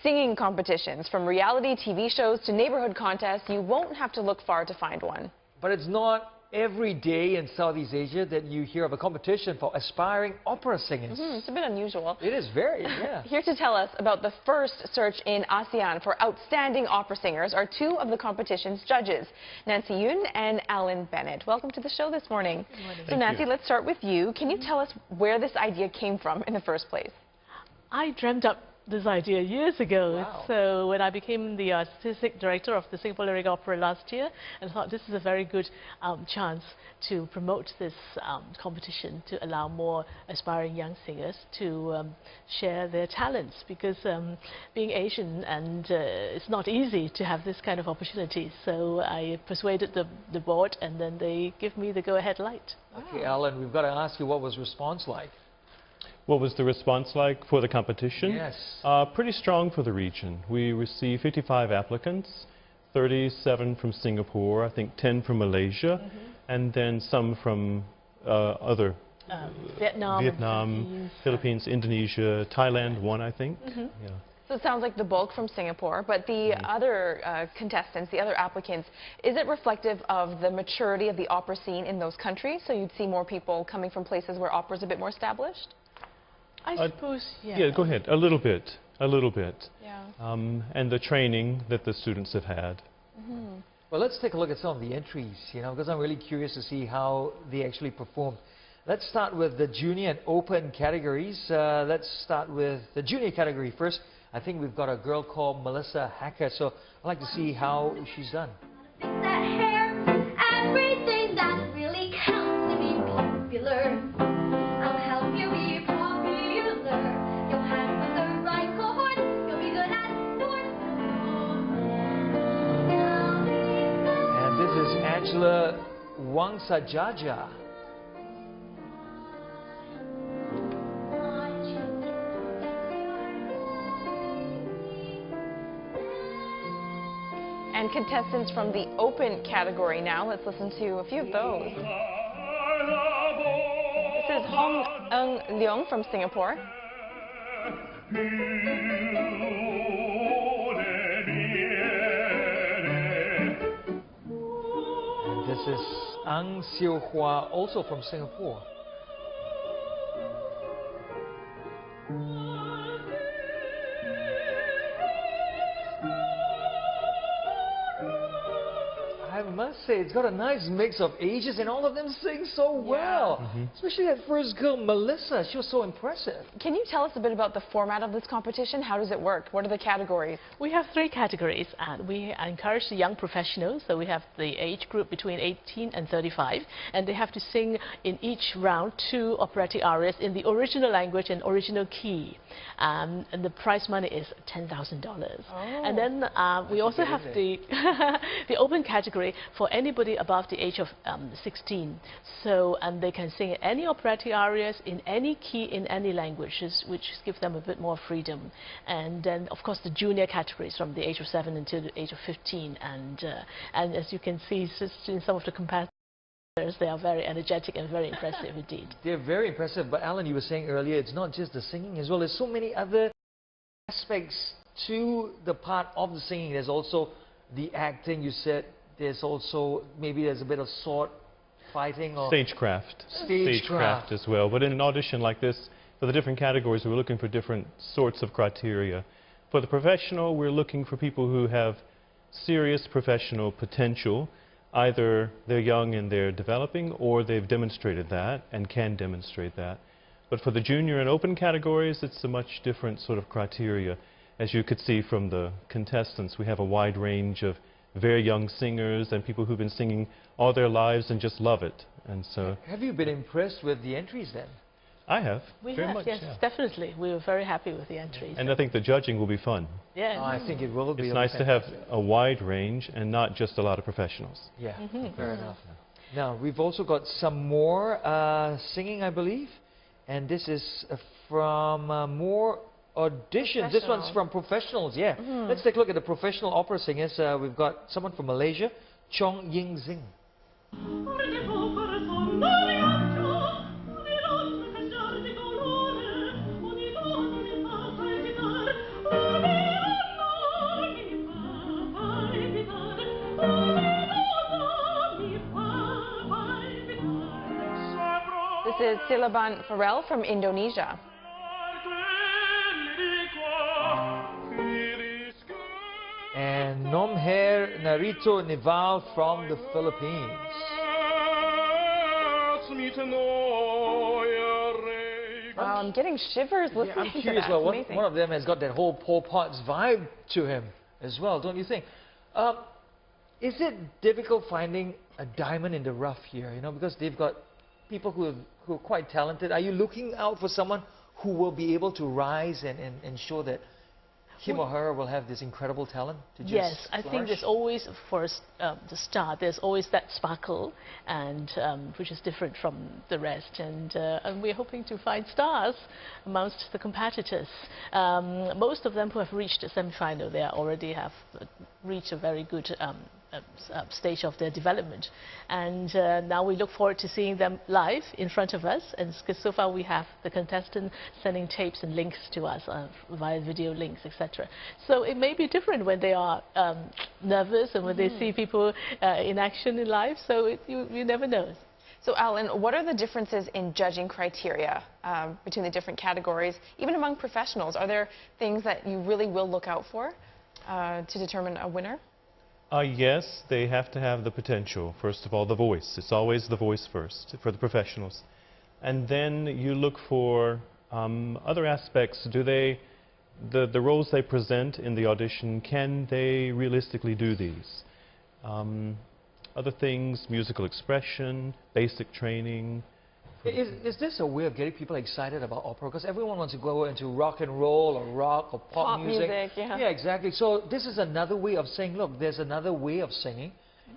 Singing competitions, from reality TV shows to neighborhood contests, you won't have to look far to find one. But it's not every day in Southeast Asia that you hear of a competition for aspiring opera singers. It's a bit unusual. It is very, yeah. Here to tell us about the first search in ASEAN for outstanding opera singers are two of the competition's judges, Nancy Yun and Alan Bennett. Welcome to the show this morning. Good morning. So Nancy, let's start with you. Can you tell us where this idea came from in the first place? I dreamt up this idea years ago. Wow. So when I became the artistic director of the Singapore Lyric Opera last year, and I thought this is a very good chance to promote this competition, to allow more aspiring young singers to share their talents, because being Asian and it's not easy to have this kind of opportunity. So I persuaded the board, and then they give me the go-ahead light. Okay, Alan, we've got to ask you, what was response like? What was the response like for the competition? Yes. Pretty strong for the region. We received 55 applicants, 37 from Singapore, I think 10 from Malaysia, and then some from other Vietnam, Philippines, Indonesia, Thailand, one I think. Yeah. So it sounds like the bulk from Singapore, but the other contestants, the other applicants, is it reflective of the maturity of the opera scene in those countries? So you'd see more people coming from places where opera is a bit more established? I suppose, yeah. Yeah, go ahead. A little bit. Yeah. And the training that the students have had. Well, let's take a look at some of the entries, because I'm really curious to see how they actually performed. Let's start with the junior and open categories. Let's start with the junior category first. I think we've got a girl called Melissa Hacker, so I'd like to see how she's done. Fix that hair, everything that really counts to be popular. I'll help you be popular. You'll have the right chord, you'll be good at sports. And this is Angela Wangsajaja. And contestants from the open category now. Let's listen to a few of those. This is Hong Eung Leong from Singapore. And this is Ang Siu Hua, also from Singapore. I must say, it's got a nice mix of ages, and all of them sing so well. Especially that first girl, Melissa. She was so impressive. Can you tell us a bit about the format of this competition? How does it work? What are the categories? We have 3 categories, and we encourage the young professionals. So we have the age group between 18 and 35, and they have to sing in each round 2 operatic arias in the original language and original key. And the prize money is $10,000. And then we also have the the open category for anybody above the age of 16. So they can sing any operatic arias in any key in any languages, which gives them a bit more freedom. And then, of course, the junior categories from the age of 7 until the age of 15. And as you can see, in some of the competitors, they are very energetic and very impressive indeed. They're very impressive. But Alan, you were saying earlier, it's not just the singing as well. There's so many other aspects to the part of the singing. There's also the acting, you said. There's also, maybe there's a bit of sword fighting or Stagecraft. Stagecraft as well. But in an audition like this, for the different categories, we're looking for different sorts of criteria. For the professional, we're looking for people who have serious professional potential. Either they're young and they're developing, or they've demonstrated that and can demonstrate that. But for the junior and open categories, it's a much different sort of criteria. As you could see from the contestants, we have a wide range of very young singers and people who've been singing all their lives and just love it. And so, have you been impressed with the entries then? I have. We very have, much, yes, yeah. definitely. We were very happy with the entries. And I think the judging will be fun. Yeah. I think it will be. It's nice to have a wide range and not just a lot of professionals. Yeah, fair enough. Now, we've also got some more singing, I believe. And this is from more auditions. This one's from professionals, yeah. Let's take a look at the professional opera singers. We've got someone from Malaysia, Chong Ying Zing. is Silaban Farel from Indonesia. And Nomher Narito Nival from the Philippines. Wow, I'm getting shivers listening I'm curious, to that. well, It's amazing. one of them has got that whole Pol Pot's vibe to him as well, don't you think? Is it difficult finding a diamond in the rough here, you know, because they've got people who are quite talented? Are you looking out for someone who will be able to rise and show that him or her will have this incredible talent to just Yes, I think flourish? there's always, for the start, there's always that sparkle, and which is different from the rest. And we're hoping to find stars amongst the competitors. Most of them who have reached the semi-final, they already have reached a very good stage of their development. And now we look forward to seeing them live in front of us. And because so far we have the contestants sending tapes and links to us via video links, etc. So it may be different when they are nervous and when they see people in action in live. So you never know. So Alan, what are the differences in judging criteria between the different categories, even among professionals? Are there things that you really will look out for to determine a winner? Yes, they have to have the potential. First of all, the voice. It's always the voice first for the professionals. And then you look for other aspects. Do they, the roles they present in the audition, can they realistically do these? Other things, musical expression, basic training. Is this a way of getting people excited about opera? Because everyone wants to go into rock and roll or rock or pop music. Yeah. Yeah, exactly. So this is another way of saying, look, there's another way of singing,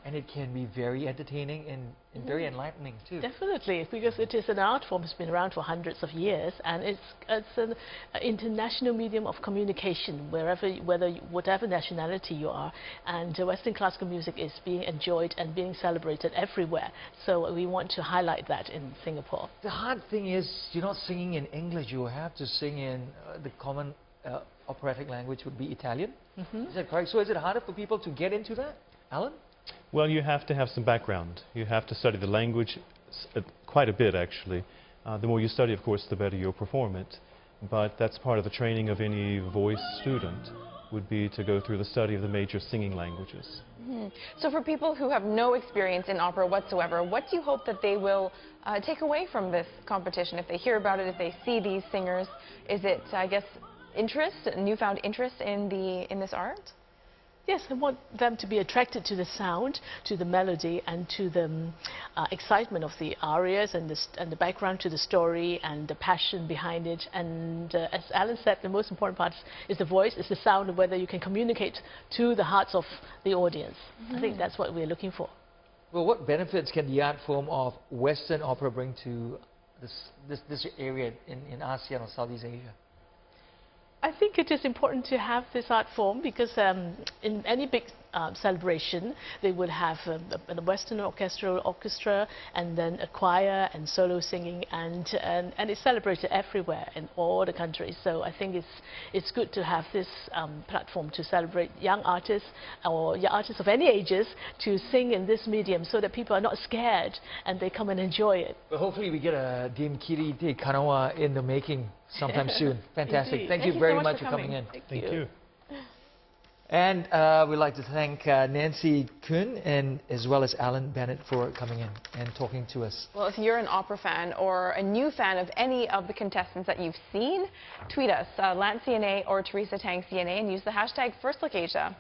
and it can be very entertaining and very enlightening too. Definitely, because it is an art form that's been around for hundreds of years, and it's an international medium of communication, whatever nationality you are, and Western classical music is being enjoyed and being celebrated everywhere. So we want to highlight that in Singapore. The hard thing is, you're not singing in English. You have to sing in the common operatic language would be Italian. Is that correct? So is it harder for people to get into that, Alan? Well, you have to have some background. You have to study the language quite a bit, actually. The more you study, of course, the better you'll perform it. But that's part of the training of any voice student, would be to go through the study of the major singing languages. So for people who have no experience in opera whatsoever, what do you hope that they will take away from this competition? If they hear about it, if they see these singers, is it, I guess, interest, newfound interest in this art? Yes, I want them to be attracted to the sound, to the melody, and to the excitement of the arias and the background to the story and the passion behind it. And as Alan said, the most important part is the voice, is the sound, and whether you can communicate to the hearts of the audience. I think that's what we're looking for. Well, what benefits can the art form of Western opera bring to this area in ASEAN or Southeast Asia? I think it is important to have this art form because in any big celebration, they would have a Western orchestra and then a choir and solo singing, and it's celebrated everywhere in all the countries. So I think it's good to have this platform to celebrate young artists or young artists of any ages to sing in this medium, so that people are not scared and they come and enjoy it. Well, hopefully we get a Dim Kiri Te Kanawa in the making sometime soon. Fantastic. Indeed. Thank you very much for coming in. Thank Thank you. you. And we'd like to thank Nancy Kuhn and as well as Alan Bennett for coming in and talking to us. Well, if you're an opera fan or a new fan of any of the contestants that you've seen, tweet us, Lance CNA or Teresa Tang CNA, and use the hashtag FirstLookAsia.